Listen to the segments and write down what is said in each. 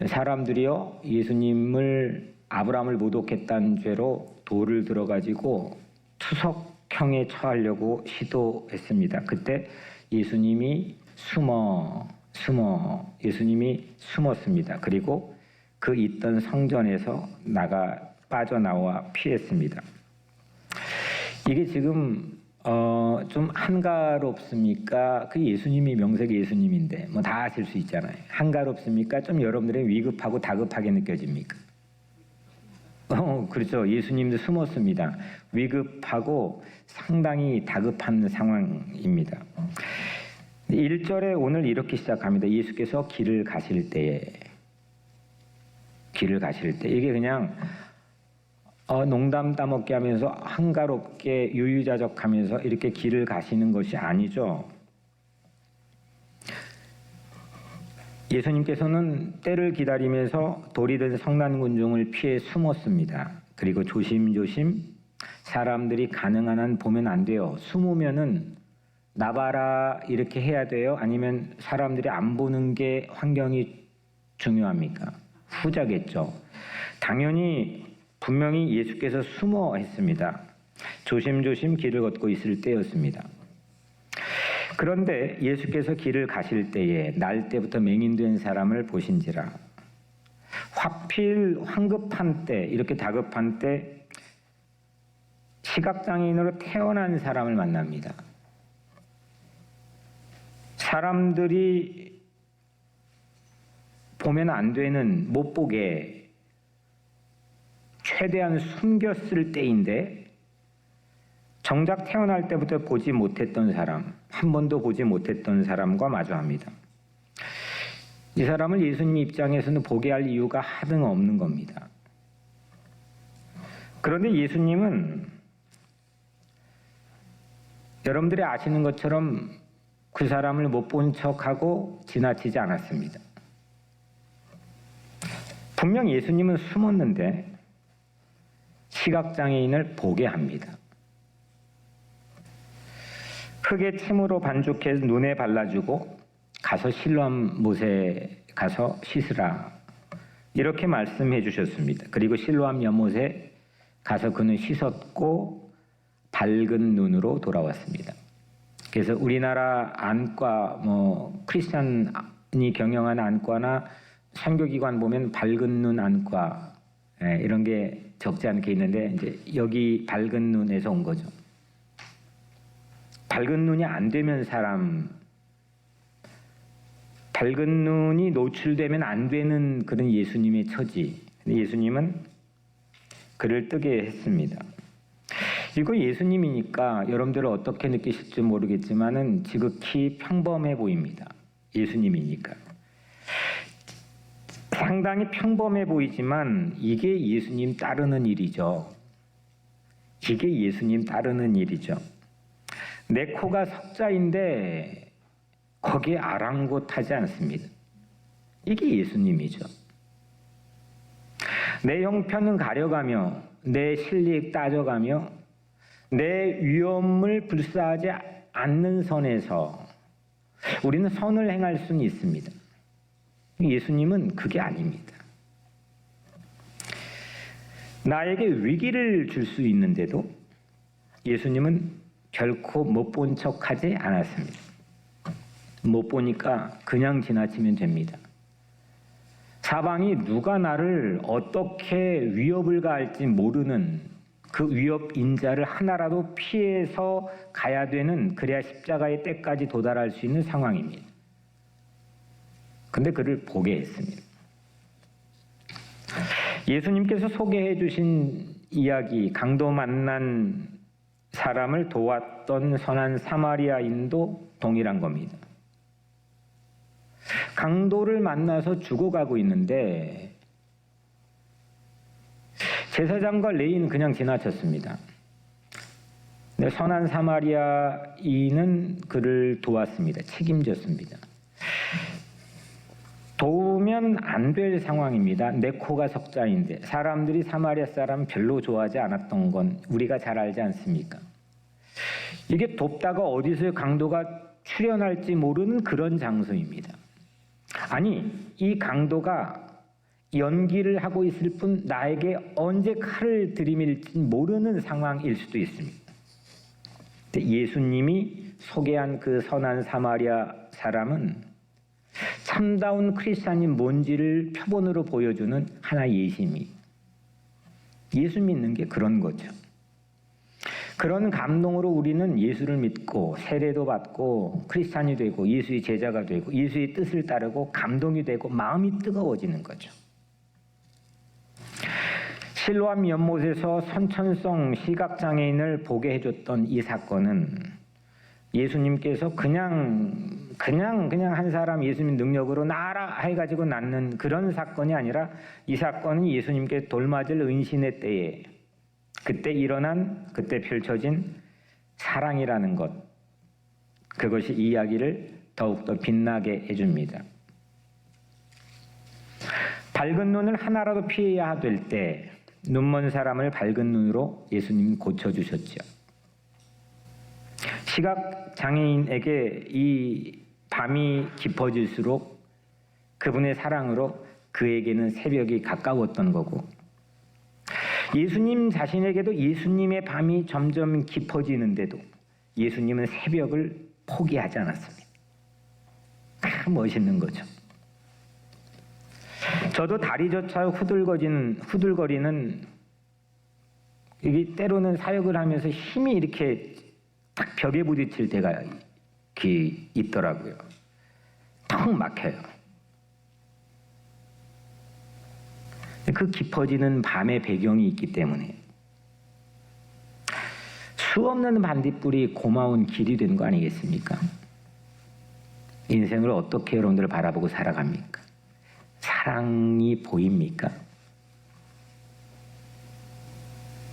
사람들이요 예수님을 아브라함을 모독했다는 죄로 돌을 들어가지고 투석형에 처하려고 시도했습니다. 그때 예수님이 예수님이 숨었습니다. 그리고 그 있던 성전에서 빠져나와 피했습니다. 이게 지금 좀 한가롭습니까? 그 예수님이 명색 예수님인데 뭐 다 아실 수 있잖아요. 한가롭습니까? 좀 여러분들의 위급하고 다급하게 느껴집니까? 그렇죠. 예수님도 숨었습니다. 위급하고 상당히 다급한 상황입니다. 1절에 오늘 이렇게 시작합니다. 예수께서 길을 가실 때에 이게 그냥 농담 따먹게 하면서 한가롭게 유유자적하면서 이렇게 길을 가시는 것이 아니죠. 예수님께서는 때를 기다리면서 돌이 든 성난군중을 피해 숨었습니다. 그리고 조심조심 사람들이 가능한 한 보면 안 돼요. 숨으면은 나봐라 이렇게 해야 돼요? 아니면 사람들이 안 보는 게 환경이 중요합니까? 후자겠죠. 분명히 예수께서 숨어 했습니다. 조심조심 길을 걷고 있을 때였습니다. 그런데 예수께서 길을 가실 때에 날 때부터 맹인된 사람을 보신지라. 하필 황급한 때, 이렇게 다급한 때 시각장애인으로 태어난 사람을 만납니다. 사람들이 보면 안 되는, 못 보게 최대한 숨겼을 때인데 정작 태어날 때부터 보지 못했던 사람, 한 번도 보지 못했던 사람과 마주합니다. 이 사람을 예수님 입장에서는 보게 할 이유가 하등 없는 겁니다. 그런데 예수님은 여러분들이 아시는 것처럼 그 사람을 못 본 척하고 지나치지 않았습니다. 분명 예수님은 숨었는데 시각장애인을 보게 합니다. 흙에 침으로 반죽해서 눈에 발라주고 가서 실로암 못에 가서 씻으라 이렇게 말씀해 주셨습니다. 그리고 실로암 연못에 가서 그는 씻었고 밝은 눈으로 돌아왔습니다. 그래서 우리나라 안과 크리스찬이 경영하는 안과나 선교기관 보면 밝은 눈 안과 이런 게 적지 않게 있는데 이제 여기 밝은 눈에서 온 거죠. 밝은 눈이 안 되면 밝은 눈이 노출되면 안 되는 그런 예수님의 처지. 예수님은 그를 뜨게 했습니다. 이거 예수님이니까 여러분들은 어떻게 느끼실지 모르겠지만은 지극히 평범해 보입니다. 예수님이니까. 상당히 평범해 보이지만 이게 예수님 따르는 일이죠. 내 코가 석자인데 거기에 아랑곳하지 않습니다. 이게 예수님이죠. 내 형편은 가려가며 내 실력 따져가며 내 위험을 불사하지 않는 선에서 우리는 선을 행할 수는 있습니다. 예수님은 그게 아닙니다. 나에게 위기를 줄 수 있는데도 예수님은 결코 못 본 척하지 않았습니다. 못 보니까 그냥 지나치면 됩니다. 사방이 누가 나를 어떻게 위협을 가할지 모르는 그 위협 인자를 하나라도 피해서 가야 되는, 그래야 십자가의 때까지 도달할 수 있는 상황입니다. 근데 그를 보게 했습니다. 예수님께서 소개해 주신 이야기, 강도 만난 사람을 도왔던 선한 사마리아인도 동일한 겁니다. 강도를 만나서 죽어가고 있는데 제사장과 레위인은 그냥 지나쳤습니다. 선한 사마리아인은 그를 도왔습니다. 책임졌습니다. 도우면 안 될 상황입니다. 내 코가 석자인데 사람들이 사마리아 사람 별로 좋아하지 않았던 건 우리가 잘 알지 않습니까? 이게 돕다가 어디서 강도가 출현할지 모르는 그런 장소입니다. 아니, 이 강도가 연기를 하고 있을 뿐 나에게 언제 칼을 들이밀지 모르는 상황일 수도 있습니다. 예수님이 소개한 그 선한 사마리아 사람은 참다운 크리스찬이 뭔지를 표본으로 보여주는 하나의 예시입니다. 예수 믿는 게 그런 거죠. 그런 감동으로 우리는 예수를 믿고 세례도 받고 크리스찬이 되고 예수의 제자가 되고 예수의 뜻을 따르고 감동이 되고 마음이 뜨거워지는 거죠. 실로암 연못에서 선천성 시각장애인을 보게 해줬던 이 사건은 예수님께서 그냥 한 사람 예수님 능력으로 나아라 해가지고 낫는 그런 사건이 아니라 이 사건은 예수님께 돌맞을 은신의 때에 그때 펼쳐진 사랑이라는 것, 그것이 이야기를 더욱더 빛나게 해줍니다. 밝은 눈을 하나라도 피해야 될 때 눈먼 사람을 밝은 눈으로 예수님이 고쳐주셨죠. 시각장애인에게 이 밤이 깊어질수록 그분의 사랑으로 그에게는 새벽이 가까웠던 거고, 예수님 자신에게도 예수님의 밤이 점점 깊어지는데도 예수님은 새벽을 포기하지 않았습니다. 멋있는 거죠. 저도 다리조차 후들거리는 이게 때로는 사역을 하면서 힘이 이렇게 딱 벽에 부딪힐 때가 있더라고요. 턱 막혀요. 그 깊어지는 밤의 배경이 있기 때문에 수없는 반딧불이 고마운 길이 된 거 아니겠습니까? 인생을 어떻게 여러분들 바라보고 살아갑니까? 사랑이 보입니까?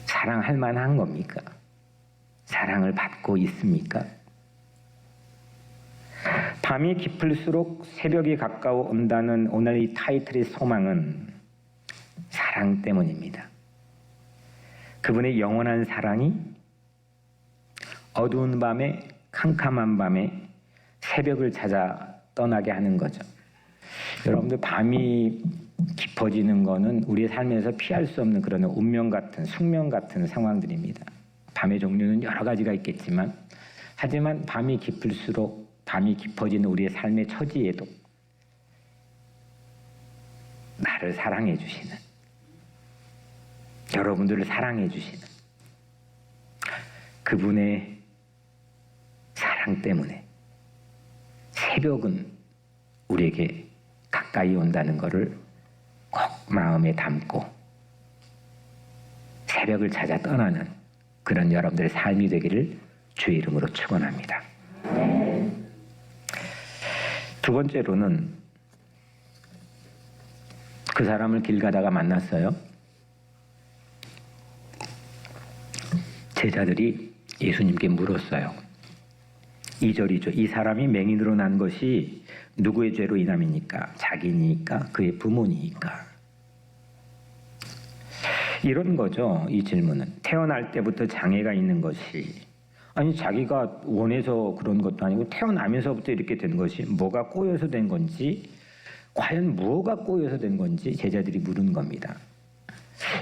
사랑할 만한 겁니까? 사랑을 받고 있습니까? 밤이 깊을수록 새벽이 가까워 온다는 오늘 이 타이틀의 소망은 사랑 때문입니다. 그분의 영원한 사랑이 어두운 밤에, 캄캄한 밤에 새벽을 찾아 떠나게 하는 거죠. 여러분들, 밤이 깊어지는 거는 우리의 삶에서 피할 수 없는 그런 운명 같은, 숙명 같은 상황들입니다. 밤의 종류는 여러 가지가 있겠지만, 하지만 밤이 깊을수록 밤이 깊어지는 우리의 삶의 처지에도 나를 사랑해 주시는, 여러분들을 사랑해 주시는 그분의 사랑 때문에 새벽은 우리에게 가까이 온다는 것을 꼭 마음에 담고 새벽을 찾아 떠나는 그런 여러분들의 삶이 되기를 주의 이름으로 축원합니다. 두 번째로는 그 사람을 길 가다가 만났어요. 제자들이 예수님께 물었어요. 2절이죠. 이 사람이 맹인으로 난 것이 누구의 죄로 인함입니까? 자기니까? 그의 부모니까? 이런 거죠. 이 질문은. 태어날 때부터 장애가 있는 것이, 아니 자기가 원해서 그런 것도 아니고 태어나면서부터 이렇게 된 것이 뭐가 꼬여서 된 건지, 과연 뭐가 꼬여서 된 건지 제자들이 물은 겁니다.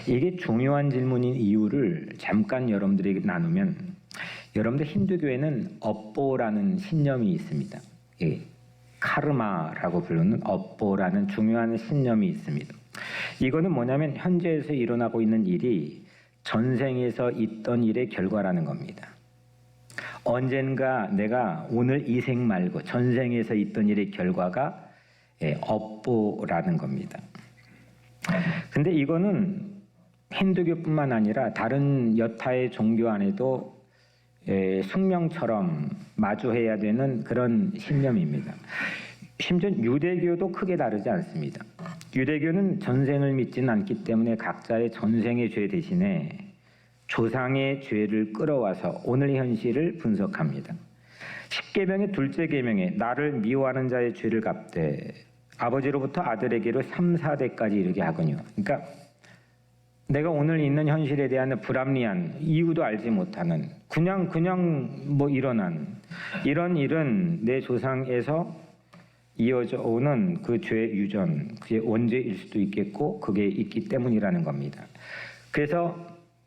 이게 중요한 질문인 이유를 잠깐 여러분들에게 나누면, 여러분들 힌두교에는 업보라는 신념이 있습니다. 예, 카르마라고 부르는 업보라는 중요한 신념이 있습니다. 이거는 뭐냐면 현재에서 일어나고 있는 일이 전생에서 있던 일의 결과라는 겁니다. 언젠가 내가 오늘 이 생 말고 전생에서 있던 일의 결과가 업보라는 겁니다. 근데 이거는 힌두교뿐만 아니라 다른 여타의 종교 안에도 숙명처럼 마주해야 되는 그런 신념입니다. 심지어 유대교도 크게 다르지 않습니다. 유대교는 전생을 믿지는 않기 때문에 각자의 전생의 죄 대신에 조상의 죄를 끌어와서 오늘의 현실을 분석합니다. 10계명의 둘째 계명에 나를 미워하는 자의 죄를 갚되 아버지로부터 아들에게로 3, 4대까지 이르게 하거니와. 그러니까 내가 오늘 있는 현실에 대한 불합리한 이유도 알지 못하는 그냥 뭐 일어난 이런 일은 내 조상에서 이어져 오는 그 죄의 유전, 그게 원죄일 수도 있겠고 그게 있기 때문이라는 겁니다. 그래서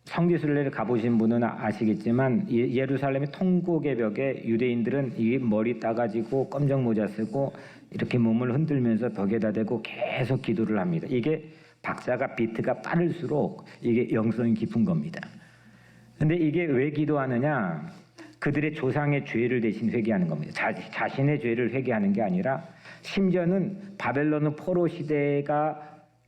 성지순례를 가보신 분은 아시겠지만 예루살렘의 통곡의 벽에 유대인들은 이 머리 따가지고 검정 모자 쓰고 이렇게 몸을 흔들면서 벽에다 대고 계속 기도를 합니다. 이게 박자가 비트가 빠를수록 이게 영성이 깊은 겁니다. 근데 이게 왜 기도하느냐? 그들의 조상의 죄를 대신 회개하는 겁니다. 자신의 죄를 회개하는 게 아니라 심지어는 바벨론 포로 시대가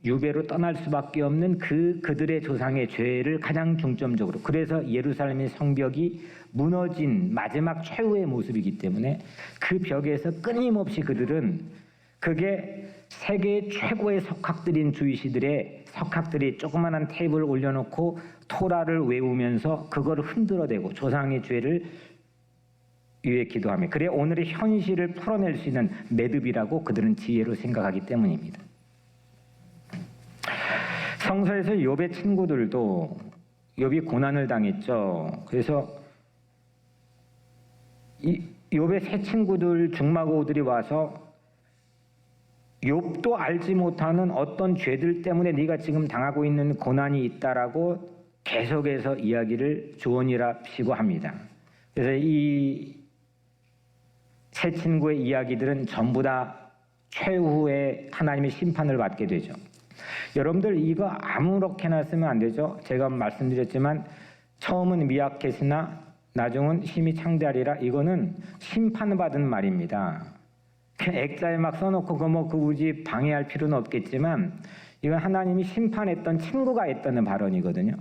유배로 떠날 수밖에 없는 그들의 조상의 죄를 가장 중점적으로, 그래서 예루살렘의 성벽이 무너진 마지막 최후의 모습이기 때문에 그 벽에서 끊임없이 그들은, 그게 세계 최고의 석학들인 주이시들의 석학들이 조그마한 테이블을 올려놓고 토라를 외우면서 그걸 흔들어대고 조상의 죄를 위해 기도하며, 그래 오늘의 현실을 풀어낼 수 있는 매듭이라고 그들은 지혜로 생각하기 때문입니다. 성서에서 욥의 친구들도 욥이 고난을 당했죠. 그래서 이 욥의 세 친구들 중마고들이 와서 욥도 알지 못하는 어떤 죄들 때문에 네가 지금 당하고 있는 고난이 있다라고 계속해서 이야기를 조언이랍시고 합니다. 그래서 이 세 친구의 이야기들은 전부 다 최후의 하나님의 심판을 받게 되죠. 여러분들 이거 아무렇게나 쓰면 안 되죠. 제가 말씀드렸지만 처음은 미약했으나 나중은 힘이 창대하리라, 이거는 심판받은 말입니다. 액자에 막 써놓고 그 굳이 방해할 필요는 없겠지만 이건 하나님이 심판했던 친구가 했다는 발언이거든요.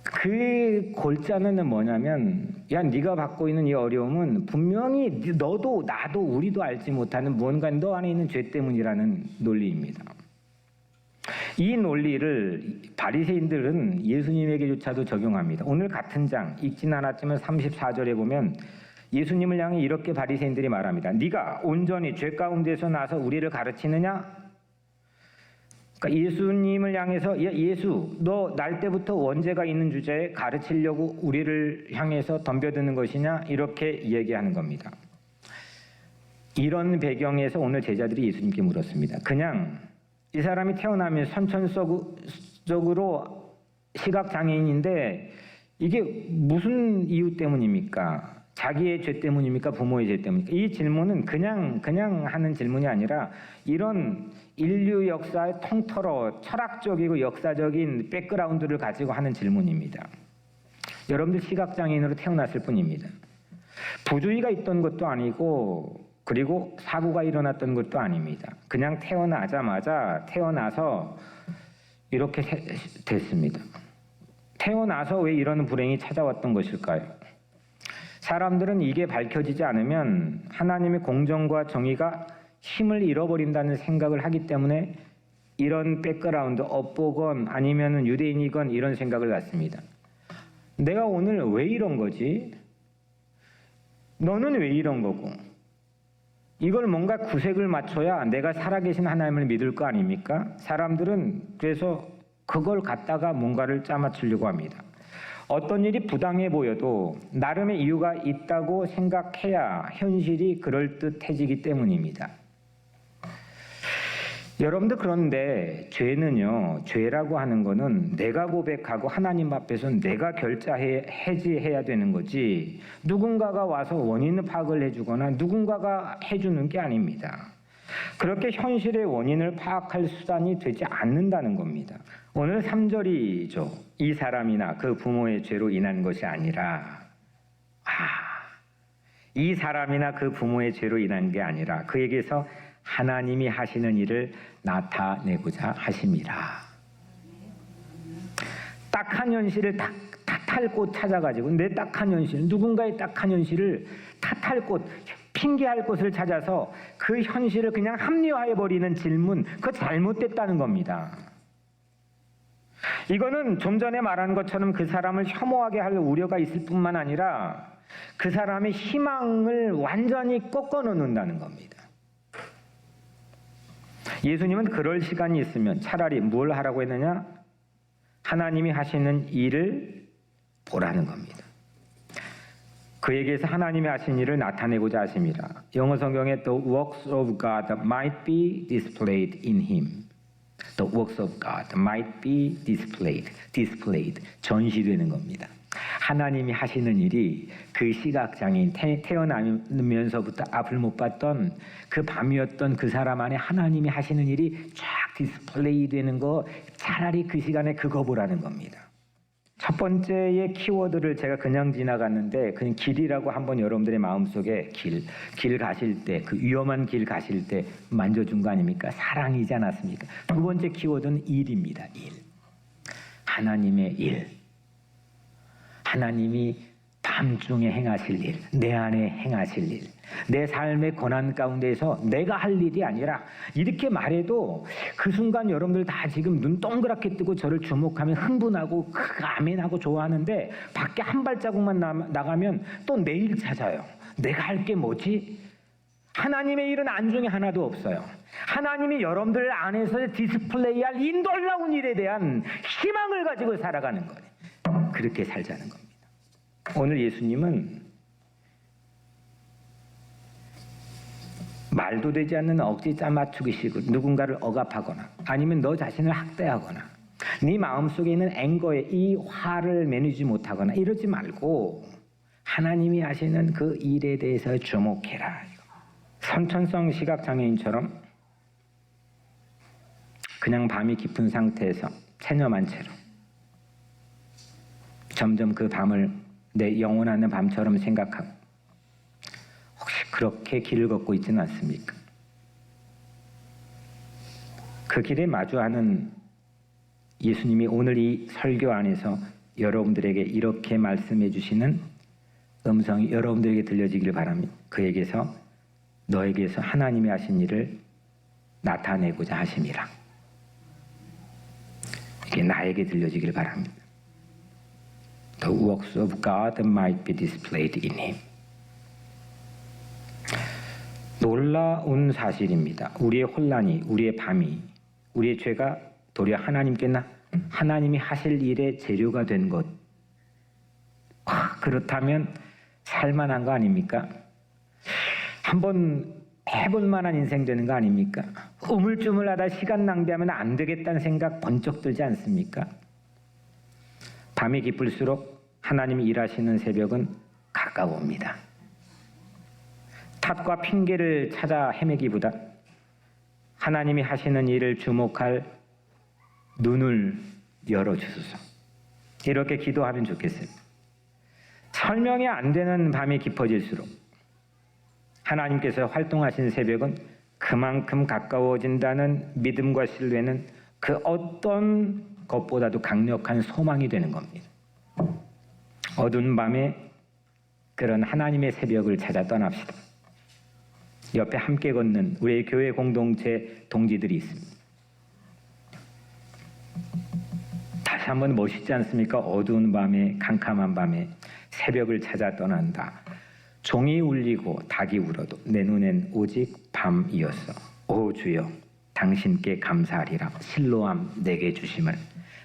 그 골자는 뭐냐면, 야 네가 받고 있는 이 어려움은 분명히 너도 나도 우리도 알지 못하는 무언가 너 안에 있는 죄 때문이라는 논리입니다. 이 논리를 바리새인들은 예수님에게조차도 적용합니다. 오늘 같은 장 읽진 않았지만 34절에 보면 예수님을 향해 이렇게 바리새인들이 말합니다. 네가 온전히 죄 가운데서 나서 우리를 가르치느냐? 그러니까 예수님을 향해서, 야 예수 너 날 때부터 원죄가 있는 주제에 가르치려고 우리를 향해서 덤벼드는 것이냐? 이렇게 얘기하는 겁니다. 이런 배경에서 오늘 제자들이 예수님께 물었습니다. 그냥 이 사람이 태어나면 선천적으로 시각장애인인데 이게 무슨 이유 때문입니까? 자기의 죄 때문입니까? 부모의 죄 때문입니까? 이 질문은 그냥 하는 질문이 아니라 이런 인류 역사의 통틀어 철학적이고 역사적인 백그라운드를 가지고 하는 질문입니다. 여러분들 시각장애인으로 태어났을 뿐입니다. 부주의가 있던 것도 아니고 그리고 사고가 일어났던 것도 아닙니다. 그냥 태어나서 이렇게 됐습니다. 태어나서 왜 이런 불행이 찾아왔던 것일까요? 사람들은 이게 밝혀지지 않으면 하나님의 공정과 정의가 힘을 잃어버린다는 생각을 하기 때문에 이런 백그라운드, 업보건 아니면 유대인이건 이런 생각을 갖습니다. 내가 오늘 왜 이런 거지? 너는 왜 이런 거고? 이걸 뭔가 구색을 맞춰야 내가 살아계신 하나님을 믿을 거 아닙니까? 사람들은 그래서 그걸 갖다가 뭔가를 짜맞추려고 합니다. 어떤 일이 부당해 보여도 나름의 이유가 있다고 생각해야 현실이 그럴듯해지기 때문입니다. 여러분들 그런데 죄라고 하는 거는 내가 고백하고 하나님 앞에서 내가 해지해야 되는 거지 누군가가 와서 원인을 파악을 해주거나 누군가가 해주는 게 아닙니다. 그렇게 현실의 원인을 파악할 수단이 되지 않는다는 겁니다. 오늘 3절이죠. 이 사람이나 그 부모의 죄로 인한 것이 아니라 이 사람이나 그 부모의 죄로 인한 게 아니라 그에게서 하나님이 하시는 일을 나타내고자 하심이라. 딱한 현실을 탓할 곳 찾아가지고 내 딱한 현실, 누군가의 딱한 현실을 탓할 곳, 핑계할 곳을 찾아서 그 현실을 그냥 합리화해버리는 질문, 그거 잘못됐다는 겁니다. 이거는 좀 전에 말한 것처럼 그 사람을 혐오하게 할 우려가 있을 뿐만 아니라 그 사람의 희망을 완전히 꺾어놓는다는 겁니다. 예수님은 그럴 시간이 있으면 차라리 뭘 하라고 했느냐? 하나님이 하시는 일을 보라는 겁니다. 그에게서 하나님이 하신 일을 나타내고자 하심이라. 영어 성경에 the works of God might be displayed in him. The works of God might be displayed, 전시되는 겁니다. 하나님이 하시는 일이 그 시각장애인 태어나면서부터 앞을 못 봤던 그 밤이었던 그 사람 안에 하나님이 하시는 일이 쫙 디스플레이 되는 거, 차라리 그 시간에 그거 보라는 겁니다. 첫 번째의 키워드를 제가 그냥 지나갔는데, 그냥 길이라고 한번 여러분들의 마음속에 길 가실 때, 그 위험한 길 가실 때 만져준 거 아닙니까? 사랑이지 않았습니까? 두 번째 키워드는 일입니다. 일. 하나님의 일. 하나님이 밤중에 행하실 일, 내 안에 행하실 일, 내 삶의 고난 가운데서 내가 할 일이 아니라, 이렇게 말해도 그 순간 여러분들 다 지금 눈 동그랗게 뜨고 저를 주목하면 흥분하고 아멘하고 좋아하는데, 밖에 한 발자국만 나가면 또 내일 찾아요. 내가 할 게 뭐지? 하나님의 일은 안중에 하나도 없어요. 하나님이 여러분들 안에서 디스플레이할 이 놀라운 일에 대한 희망을 가지고 살아가는 거예요. 그렇게 살자는 겁니다. 오늘 예수님은 말도 되지 않는 억지 짜맞추기식으로 누군가를 억압하거나 아니면 너 자신을 학대하거나 네 마음속에 있는 앵거에 이 화를 매니지 못하거나 이러지 말고 하나님이 하시는 그 일에 대해서 주목해라. 선천성 시각장애인처럼 그냥 밤이 깊은 상태에서 체념한 채로 점점 그 밤을 내 영원한 밤처럼 생각하고, 혹시 그렇게 길을 걷고 있지는 않습니까? 그 길에 마주하는 예수님이 오늘 이 설교 안에서 여러분들에게 이렇게 말씀해 주시는 음성이 여러분들에게 들려지길 바랍니다. 그에게서 너에게서 하나님이 하신 일을 나타내고자 하심이라. 이게 나에게 들려지길 바랍니다. The works of God might be displayed in him. 놀라운 사실입니다. 우리의 혼란이, 우리의 밤이, 우리의 죄가 도리어 하나님이 하실 일의 재료가 된 것. 그렇다면 살만한 거 아닙니까? 한번 해볼 만한 인생 되는 거 아닙니까? 우물쭈물하다 시간 낭비하면 안 되겠다는 생각 번쩍 들지 않습니까? 밤이 깊을수록 하나님이 일하시는 새벽은 가까워옵니다. 탓과 핑계를 찾아 헤매기보다 하나님이 하시는 일을 주목할 눈을 열어주소서. 이렇게 기도하면 좋겠어요. 설명이 안 되는 밤이 깊어질수록 하나님께서 활동하신 새벽은 그만큼 가까워진다는 믿음과 신뢰는 그 어떤 것보다도 강력한 소망이 되는 겁니다. 어두운 밤에 그런 하나님의 새벽을 찾아 떠납시다. 옆에 함께 걷는 우리의 교회 공동체 동지들이 있습니다. 다시 한번 멋있지 않습니까? 어두운 밤에, 캄캄한 밤에 새벽을 찾아 떠난다. 종이 울리고 닭이 울어도 내 눈엔 오직 밤이었어. 오 주여, 당신께 감사하리라. 실로암 내게 주심을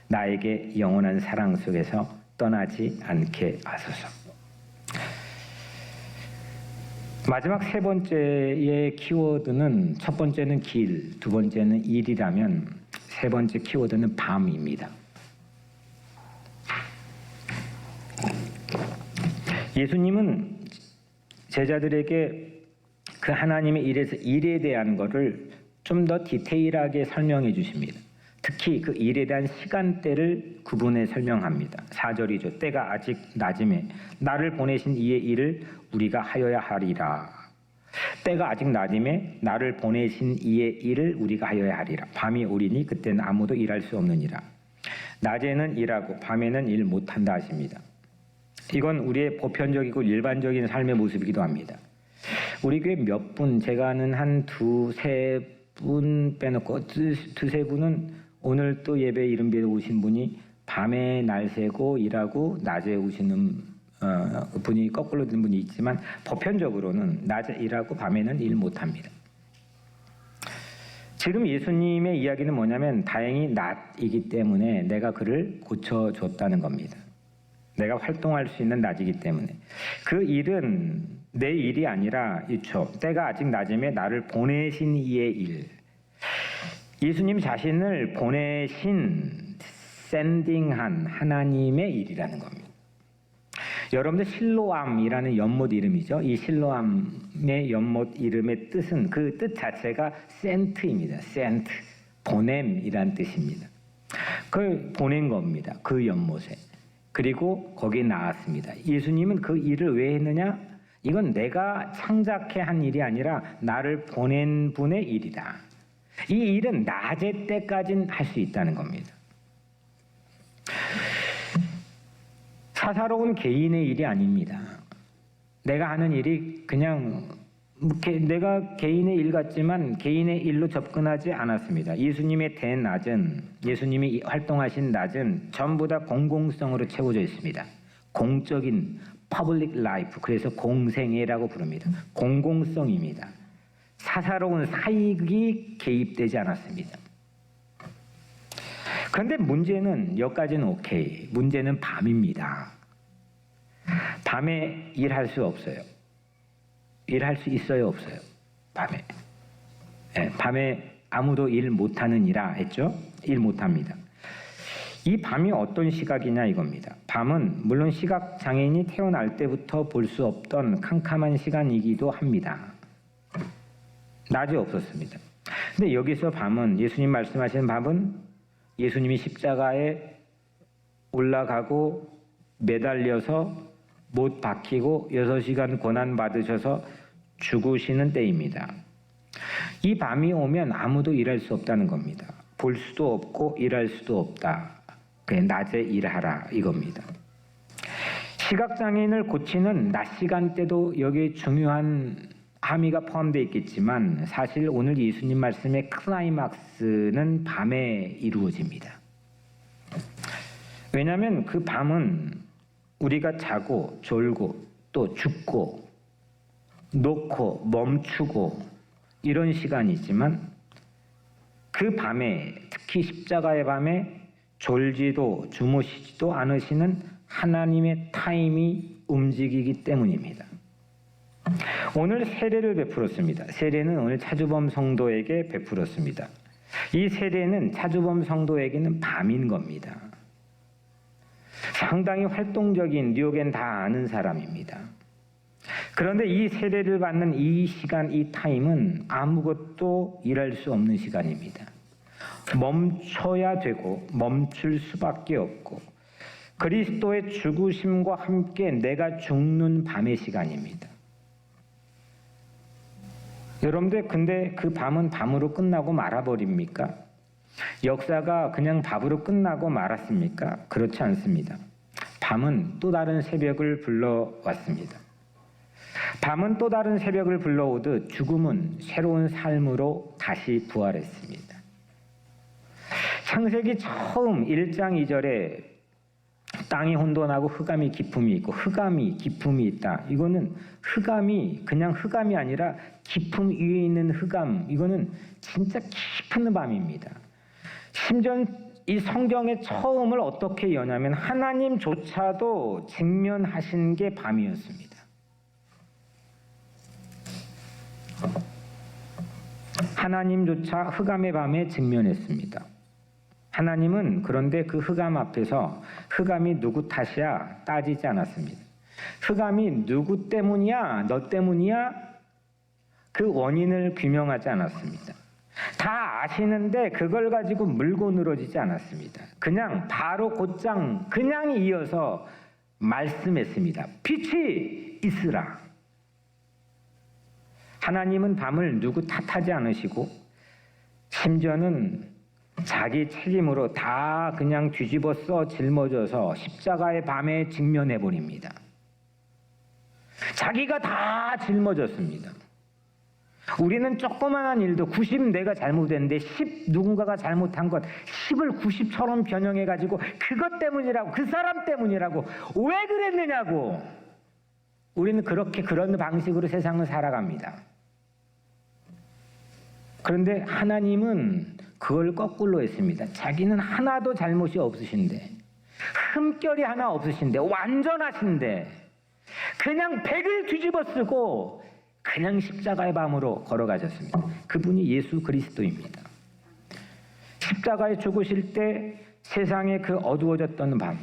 나에게 영원한 사랑 속에서 떠나지 않게 하소서. 마지막 세 번째의 키워드는, 첫 번째는 길, 두 번째는 일이라면 세 번째 키워드는 밤입니다. 예수님은 제자들에게 그 하나님의 일에 대한 것을 좀 더 디테일하게 설명해 주십니다. 특히 그 일에 대한 시간대를 구분해 설명합니다. 4절이죠. 때가 아직 낮음에 나를 보내신 이의 일을 우리가 하여야 하리라. 때가 아직 낮음에 나를 보내신 이의 일을 우리가 하여야 하리라. 밤이 오리니 그때는 아무도 일할 수 없느니라. 낮에는 일하고 밤에는 일 못한다 하십니다. 이건 우리의 보편적이고 일반적인 삶의 모습이기도 합니다. 우리 교회 몇 분, 제가 아는 한 두세 분 빼놓고 두세 분은 오늘 또 예배 이른비에 오신 분이 밤에 날 새고 일하고 낮에 오시는 분이 거꾸로 된 분이 있지만 보편적으로는 낮에 일하고 밤에는 일 못합니다. 지금 예수님의 이야기는 뭐냐면 다행히 낮이기 때문에 내가 그를 고쳐줬다는 겁니다. 내가 활동할 수 있는 낮이기 때문에 그 일은 내 일이 아니라 이초 때가 아직 낮음에 나를 보내신 이의 일. 예수님 자신을 보내신 샌딩한 하나님의 일이라는 겁니다. 여러분들 실로암이라는 연못 이름이죠. 이 실로암의 연못 이름의 뜻은 그 뜻 자체가 센트입니다. 센트, 보냄이란 뜻입니다. 그걸 보낸 겁니다. 그 연못에. 그리고 거기에 나왔습니다. 예수님은 그 일을 왜 했느냐? 이건 내가 창작해 한 일이 아니라 나를 보낸 분의 일이다. 이 일은 낮의 때까지는 할 수 있다는 겁니다. 사사로운 개인의 일이 아닙니다. 내가 하는 일이 그냥 내가 개인의 일 같지만 개인의 일로 접근하지 않았습니다. 예수님의 대낮은, 예수님이 활동하신 낮은 전부 다 공공성으로 채워져 있습니다. 공적인 public life, 그래서 공생애라고 부릅니다. 공공성입니다. 사사로운 사익이 개입되지 않았습니다. 그런데 문제는 여기까지는 오케이. 문제는 밤입니다. 밤에 일할 수 없어요. 일할 수 있어요, 없어요? 밤에. 네, 밤에 아무도 일 못하는 이라 했죠? 일 못합니다. 이 밤이 어떤 시각이냐 이겁니다. 밤은 물론 시각장애인이 태어날 때부터 볼 수 없던 캄캄한 시간이기도 합니다. 낮이 없었습니다. 근데 여기서 밤은, 예수님 말씀하시는 밤은 예수님이 십자가에 올라가고 매달려서 못 박히고 6시간 고난 받으셔서 죽으시는 때입니다. 이 밤이 오면 아무도 일할 수 없다는 겁니다. 볼 수도 없고 일할 수도 없다. 그냥 낮에 일하라 이겁니다. 시각장애인을 고치는 낮 시간대도 여기에 중요한 함의가 포함되어 있겠지만 사실 오늘 예수님 말씀의 클라이막스는 밤에 이루어집니다. 왜냐하면 그 밤은 우리가 자고 졸고 또 죽고 놓고 멈추고 이런 시간이지만 그 밤에, 특히 십자가의 밤에 졸지도 주무시지도 않으시는 하나님의 타임이 움직이기 때문입니다. 오늘 세례를 베풀었습니다. 세례는 오늘 차주범 성도에게 베풀었습니다. 이 세례는 차주범 성도에게는 밤인 겁니다. 상당히 활동적인, 뉴욕엔 다 아는 사람입니다. 그런데 이 세례를 받는 이 시간, 이 타임은 아무것도 일할 수 없는 시간입니다. 멈춰야 되고 멈출 수밖에 없고 그리스도의 죽으심과 함께 내가 죽는 밤의 시간입니다. 여러분들 근데 그 밤은 밤으로 끝나고 말아버립니까? 역사가 그냥 밤으로 끝나고 말았습니까? 그렇지 않습니다. 밤은 또 다른 새벽을 불러왔습니다. 밤은 또 다른 새벽을 불러오듯 죽음은 새로운 삶으로 다시 부활했습니다. 창세기 처음 1장 2절에 땅이 혼돈하고 흑암이 기품이 있고 흑암이 기품이 있다. 이거는 흑암이 그냥 흑암이 아니라 기품 위에 있는 흑암. 이거는 진짜 깊은 밤입니다. 심지어 이 성경의 처음을 어떻게 여냐면 하나님조차도 직면하신 게 밤이었습니다. 하나님조차 흑암의 밤에 직면했습니다. 하나님은 그런데 그 흑암 앞에서 흑암이 누구 탓이야 따지지 않았습니다. 흑암이 누구 때문이야 너 때문이야 그 원인을 규명하지 않았습니다. 다 아시는데 그걸 가지고 물고 늘어지지 않았습니다. 그냥 바로 곧장 그냥 이어서 말씀했습니다. 빛이 있으라. 하나님은 밤을 누구 탓하지 않으시고 심지어는 자기 책임으로 다 그냥 뒤집어 써 짊어져서 십자가의 밤에 직면해버립니다. 자기가 다 짊어졌습니다. 우리는 조그마한 일도 90 내가 잘못했는데 10 누군가가 잘못한 것 10을 90처럼 변형해가지고 그것 때문이라고 그 사람 때문이라고 왜 그랬느냐고 우리는 그렇게 그런 방식으로 세상을 살아갑니다. 그런데 하나님은 그걸 거꾸로 했습니다. 자기는 하나도 잘못이 없으신데 흠결이 하나 없으신데, 완전하신데 그냥 백을 뒤집어 쓰고 그냥 십자가의 밤으로 걸어가셨습니다. 그분이 예수 그리스도입니다. 십자가에 죽으실 때 세상의 그 어두워졌던 밤,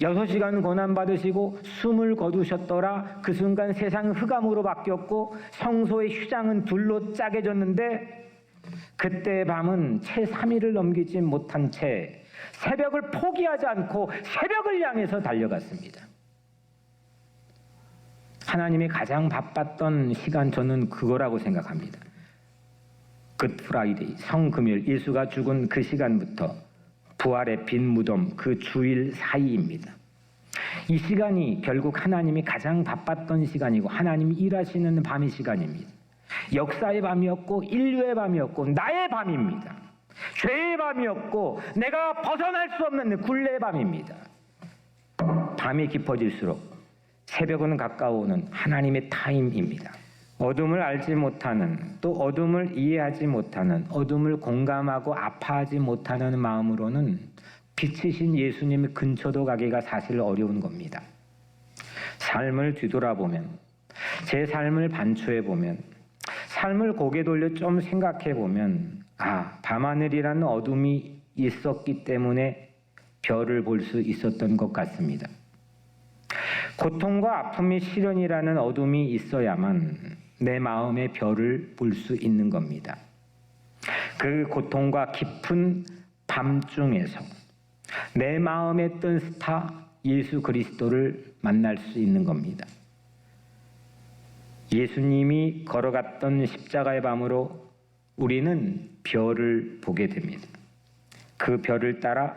6시간 고난받으시고 숨을 거두셨더라. 그 순간 세상은 흑암으로 바뀌었고 성소의 휴장은 둘로 짜개졌는데, 그때의 밤은 채 3일을 넘기지 못한 채 새벽을 포기하지 않고 새벽을 향해서 달려갔습니다. 하나님이 가장 바빴던 시간, 저는 그거라고 생각합니다. 굿 프라이데이, 성금요일, 예수가 죽은 그 시간부터 부활의 빈 무덤, 그 주일 사이입니다. 이 시간이 결국 하나님이 가장 바빴던 시간이고 하나님이 일하시는 밤의 시간입니다. 역사의 밤이었고 인류의 밤이었고 나의 밤입니다. 죄의 밤이었고 내가 벗어날 수 없는 굴레의 밤입니다. 밤이 깊어질수록 새벽은 가까워오는 하나님의 타임입니다. 어둠을 알지 못하는, 또 어둠을 이해하지 못하는, 어둠을 공감하고 아파하지 못하는 마음으로는 빛이신 예수님의 근처도 가기가 사실 어려운 겁니다. 삶을 뒤돌아보면, 제 삶을 반추해보면, 삶을 고개 돌려 좀 생각해보면, 밤하늘이라는 어둠이 있었기 때문에 별을 볼 수 있었던 것 같습니다. 고통과 아픔이 시련이라는 어둠이 있어야만 내 마음의 별을 볼 수 있는 겁니다. 그 고통과 깊은 밤중에서 내 마음에 뜬 스타 예수 그리스도를 만날 수 있는 겁니다. 예수님이 걸어갔던 십자가의 밤으로 우리는 별을 보게 됩니다. 그 별을 따라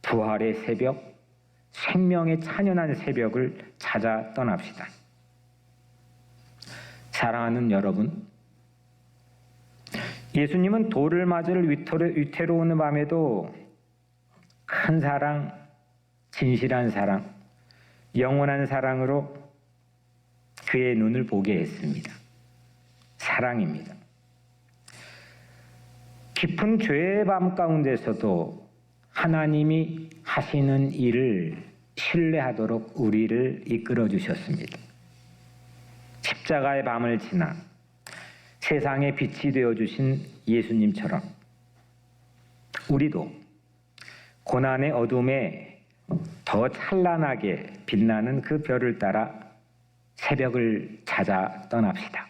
부활의 새벽, 생명의 찬연한 새벽을 찾아 떠납시다. 사랑하는 여러분, 예수님은 돌을 맞을 위태로운 밤에도 큰 사랑, 진실한 사랑, 영원한 사랑으로 그의 눈을 보게 했습니다. 사랑입니다. 깊은 죄의 밤 가운데서도 하나님이 하시는 일을 신뢰하도록 우리를 이끌어 주셨습니다. 십자가의 밤을 지나 세상의 빛이 되어주신 예수님처럼 우리도 고난의 어둠에 더 찬란하게 빛나는 그 별을 따라 새벽을 찾아 떠납시다.